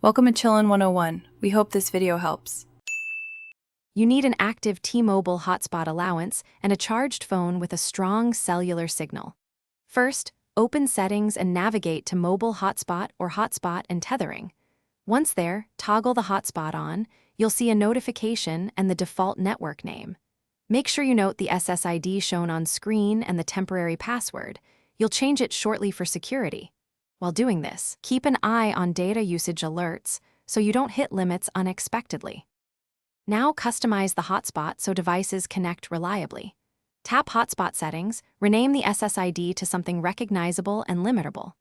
Welcome to Chillin' 101. We hope this video helps. You need an active T-Mobile Hotspot allowance and a charged phone with a strong cellular signal. First, open Settings and navigate to Mobile Hotspot or Hotspot and Tethering. Once there, toggle the hotspot on. You'll see a notification and the default network name. Make sure you note the SSID shown on screen and the temporary password. You'll change it shortly for security. While doing this, keep an eye on data usage alerts so you don't hit limits unexpectedly. Now customize the hotspot so devices connect reliably. Tap Hotspot Settings, rename the SSID to something recognizable and limitable.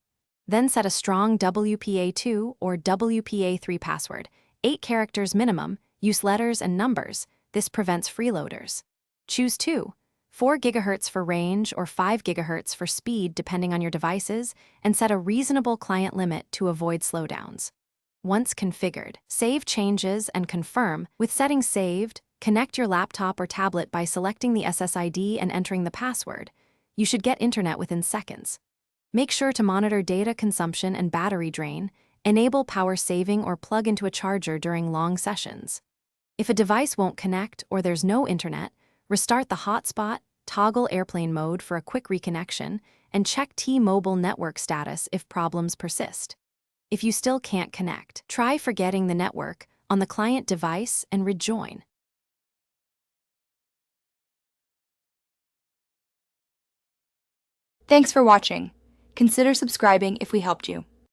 Then set a strong WPA2 or WPA3 password, 8 characters minimum, use letters and numbers. This prevents freeloaders. Choose 4 GHz for range or 5 GHz for speed depending on your devices, and set a reasonable client limit to avoid slowdowns. Once configured, save changes and confirm. With settings saved, connect your laptop or tablet by selecting the SSID and entering the password. You should get internet within seconds. Make sure to monitor data consumption and battery drain, enable power saving or plug into a charger during long sessions. If a device won't connect or there's no internet, restart the hotspot, toggle airplane mode for a quick reconnection, and check T-Mobile network status if problems persist. If you still can't connect, try forgetting the network on the client device and rejoin. Thanks for watching. Consider subscribing if we helped you.